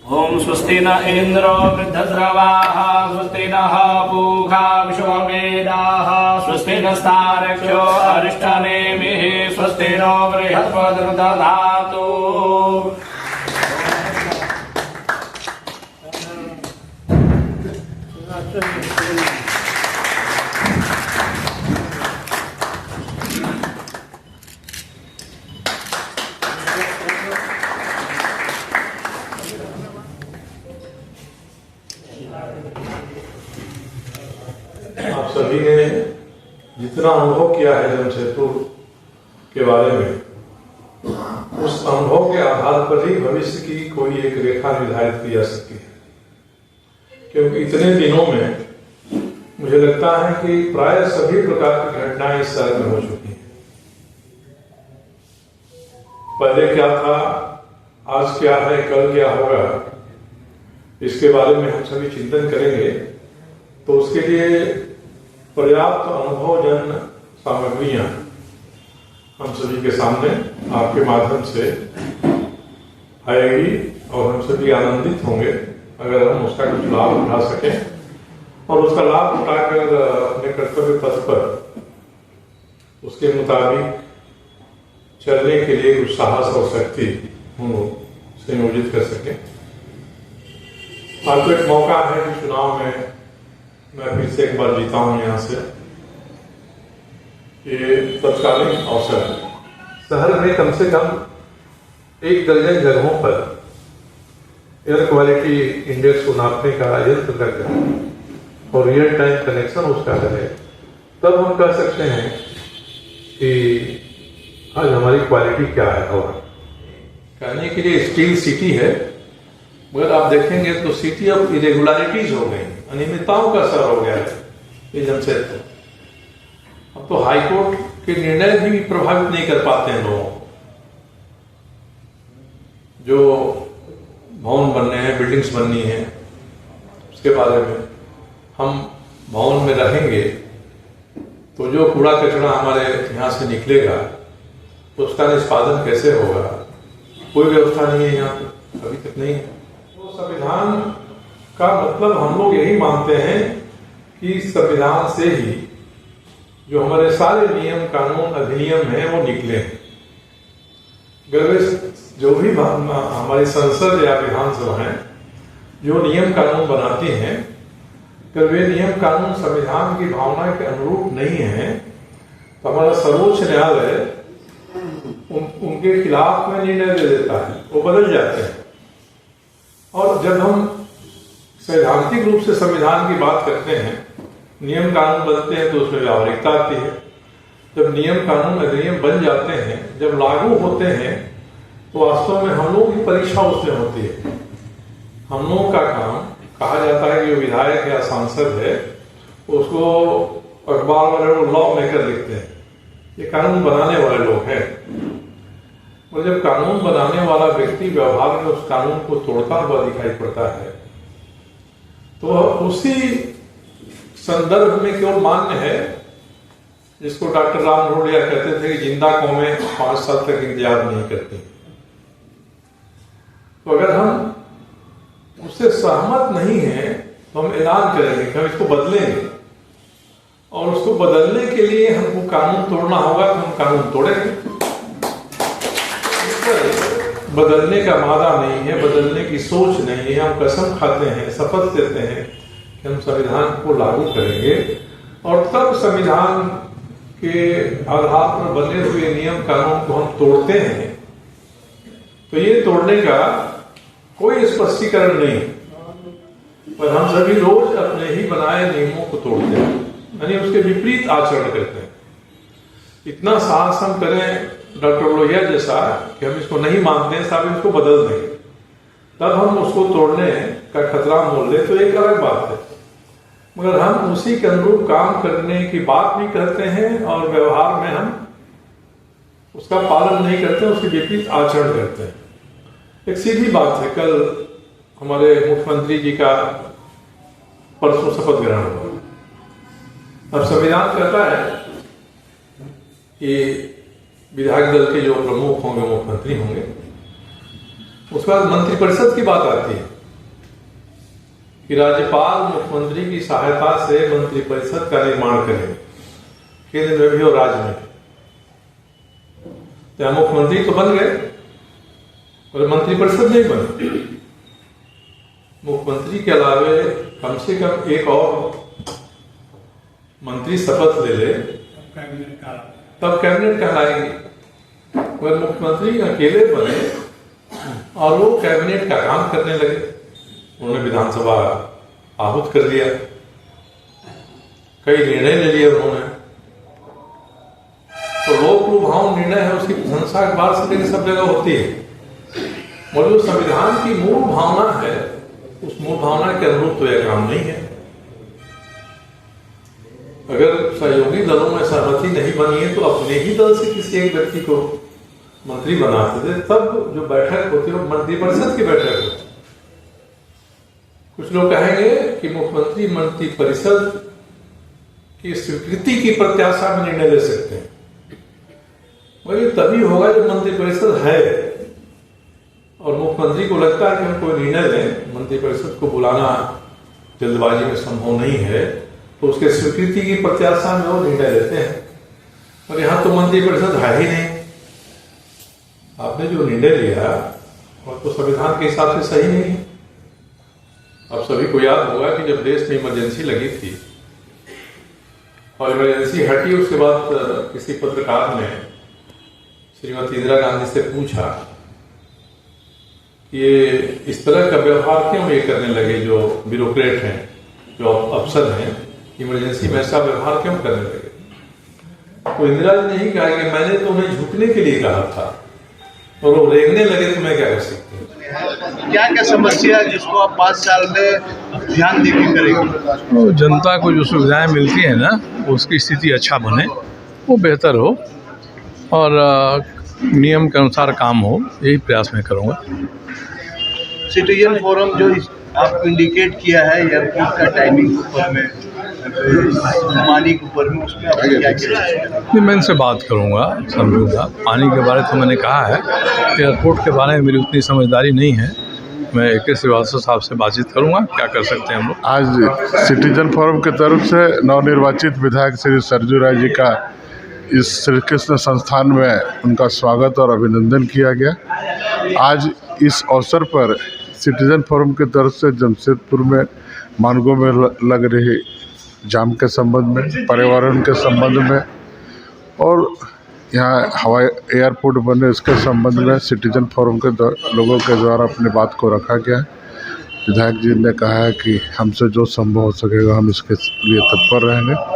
ओम स्वस्ति न इंद्रो वृद्धस्रवाः स्वस्ति नः पूषा विश्ववेदाः स्वस्ति नस्तारक्षो अरिष्टनेमिः स्वस्ति नो बृहस्पतिर्दधातु। आप सभी ने जितना अनुभव किया है जमशेदपुर के बारे में, उस अनुभव के आधार पर ही भविष्य की कोई एक रेखा निर्धारित की जा सकती है। क्योंकि इतने दिनों में मुझे लगता है कि प्राय सभी प्रकार की घटनाएं इस शहर में हो चुकी हैं। पहले क्या था, आज क्या है, कल क्या होगा, इसके बारे में हम सभी चिंतन करेंगे। तो उसके लिए पर्याप्त अनुभवजन सामग्रियां हम सभी के सामने आपके माध्यम से आएगी और हम सभी आनंदित होंगे अगर हम उसका कुछ लाभ उठा सकें और उसका लाभ उठाकर अपने कर्तव्य पथ पर उसके मुताबिक चलने के लिए कुछ साहस और शक्ति हम संयोजित कर सकें। आज तो एक मौका है कि चुनाव में मैं फिर से एक बार जीता हूं यहाँ से। ये तत्कालीन अवसर है। शहर में कम से कम 1 दर्जन जगहों पर एयर क्वालिटी इंडेक्स को नापने का यंत्र लग जाए और रियल टाइम कनेक्शन उसका रहे, तब हम कह सकते हैं कि आज हमारी क्वालिटी क्या है। और कहने के लिए स्टील सिटी है, मगर आप देखेंगे तो सिटी अब इरेगुलरिटीज हो गई, अनियमितताओं का असर हो गया है ये जमशेदपुर। अब तो हाईकोर्ट के निर्णय भी प्रभावित नहीं कर पाते हैं लोगों को। जो भवन बनने हैं, बिल्डिंग्स बननी है, उसके बारे में हम भवन में रहेंगे तो जो कूड़ा कचरा हमारे यहाँ से निकलेगा तो उसका निष्पादन कैसे होगा, कोई व्यवस्था नहीं है यहाँ पे, अभी तक नहीं है। तो संविधान का मतलब हम लोग यही मानते हैं कि संविधान से ही जो हमारे सारे नियम कानून अधिनियम हैं वो निकले हैं। अगर जो भी हमारी संसद या विधानसभा है जो नियम कानून बनाती हैं, अगर वे नियम कानून संविधान की भावना के अनुरूप नहीं है तो हमारा सर्वोच्च न्यायालय उनके खिलाफ में निर्णय दे देता है, वो बदल जाते हैं। और जब हम सैद्धांतिक रूप से संविधान की बात करते हैं, नियम कानून बनते हैं तो उसमें व्यावहारिकता आती है। जब नियम कानून अधिनियम बन जाते हैं, जब लागू होते हैं तो वास्तव में हम लोगों की परीक्षा उसमें होती है। हम लोगों का काम, कहा जाता है कि जो विधायक या सांसद है उसको अखबार वाले लॉ मेकर लिखते हैं, ये कानून बनाने वाले लोग हैं। और जब कानून बनाने वाला व्यक्ति व्यवहार में उस कानून को तोड़ता हुआ दिखाई पड़ता है तो उसी संदर्भ में केवल मान्य है जिसको डॉक्टर राम रोडिया कहते थे कि जिंदा कौमें 5 साल तक इंतजार नहीं करती। तो अगर हम उससे सहमत नहीं हैं तो हम ऐलान करेंगे कि हम इसको बदलेंगे और उसको बदलने के लिए हमको कानून तोड़ना होगा तो हम कानून तोड़ेंगे। बदलने का मादा नहीं है, बदलने की सोच नहीं है। हम कसम खाते हैं, शपथ लेते हैं कि हम संविधान को लागू करेंगे और तब संविधान के आधार पर बने हुए नियम कानून को हम तोड़ते हैं तो ये तोड़ने का कोई स्पष्टीकरण नहीं, पर हम सभी रोज अपने ही बनाए नियमों को तोड़ते हैं, यानी उसके विपरीत आचरण करते हैं। इतना साहस हम करें डॉक्टर लोहिया जैसा कि हम इसको नहीं मानते हैं, साहब इसको बदल देंगे, तब हम उसको तोड़ने का खतरा मोल ले तो एक अलग बात है। मगर हम उसी के अनुरूप काम करने की बात भी करते हैं और व्यवहार में हम उसका पालन नहीं करते, उसके विपरीत आचरण करते हैं। एक सीधी बात है, कल हमारे मुख्यमंत्री जी का परसों शपथ ग्रहण हुआ। अब संविधान कहता है कि विधायक दल के जो प्रमुख होंगे मुख्यमंत्री होंगे, उसके बाद मंत्रिपरिषद की बात आती है। कि राज्यपाल मुख्यमंत्री की सहायता से मंत्रिपरिषद का निर्माण करें, केंद्र में भी और राज्य में। तो मुख्यमंत्री तो बन गए और मंत्रिपरिषद नहीं बनी। मुख्यमंत्री के अलावे कम से कम एक और मंत्री शपथ ले ले तब कैबिनेट कहलाएगी। अगर मुख्यमंत्री अकेले बने और वो कैबिनेट का काम करने लगे, उन्होंने विधानसभा आहूत कर दिया, कई निर्णय ले लिए उन्होंने, तो लोक लुभावन निर्णय है, उसकी प्रशंसा अखबार से लेकर सब जगह होती है। और जो संविधान की मूल भावना है, उस मूल भावना के अनुरूप तो यह काम नहीं है। अगर सहयोगी दलों में सहमति नहीं बनी है तो अपने ही दल से किसी एक व्यक्ति को मंत्री बनाते थे, तब जो बैठक होती है वो मंत्रिपरिषद की बैठक होती है। कुछ लोग कहेंगे कि मुख्यमंत्री मंत्रिपरिषद की स्वीकृति की प्रत्याशा में निर्णय ले सकते हैं, और ये तभी होगा जब मंत्रिपरिषद है और मुख्यमंत्री को लगता है कि हम कोई निर्णय लें, मंत्रिपरिषद को बुलाना जल्दबाजी में संभव नहीं है, तो उसके स्वीकृति की प्रत्याशा में वो निर्णय लेते हैं। और यहां तो मंत्रिपरिषद है ही नहीं। आपने जो निर्णय लिया और तो संविधान के हिसाब से सही नहीं है। अब सभी को याद होगा कि जब देश में इमरजेंसी लगी थी और इमरजेंसी हटी, उसके बाद किसी पत्रकार ने श्रीमती इंदिरा गांधी से पूछा कि ये इस तरह का व्यवहार क्यों ये करने लगे, जो ब्यूरोक्रेट हैं, जो अफसर हैं, इमरजेंसी में ऐसा व्यवहार क्यों करने लगे। तो इंदिरा जी ने ही कहा कि मैंने तो उन्हें झुकने के लिए कहा था और वो रेंगने लगे तो मैं क्या कर सकती हूँ। क्या क्या समस्या है जिसको आप 5 साल में ध्यान देके करेंगे? तो जनता को जो सुविधाएं मिलती है ना, उसकी स्थिति अच्छा बने, वो बेहतर हो और नियम के अनुसार काम हो, यही प्रयास मैं करूँगा। सिटीजन फोरम जो आपको इंडिकेट किया है एयरपोर्ट का टाइमिंग ऊपर में, पानी के ऊपर में, उसमें आप क्या किया? मैं इनसे बात करूँगा, समझूंगा। पानी के बारे तो मैंने कहा है, एयरपोर्ट के बारे में मेरी उतनी समझदारी नहीं है। मैं AK श्रीवास्तव साहब से बातचीत करूँगा, क्या कर सकते हैं हम लोग। आज सिटीजन फोरम की तरफ से नवनिर्वाचित विधायक श्री सरजू राय जी का इस श्री कृष्ण संस्थान में उनका स्वागत और अभिनंदन किया गया। आज इस अवसर पर सिटीजन फोरम की तरफ से जमशेदपुर में मानगो में लग रही जाम के संबंध में, पर्यावरण के संबंध में और यहाँ हवाई एयरपोर्ट बने इसके संबंध में सिटीजन फोरम के लोगों के द्वारा अपनी बात को रखा गया है। विधायक जी ने कहा है कि हमसे जो संभव हो सकेगा हम इसके लिए तत्पर रहेंगे।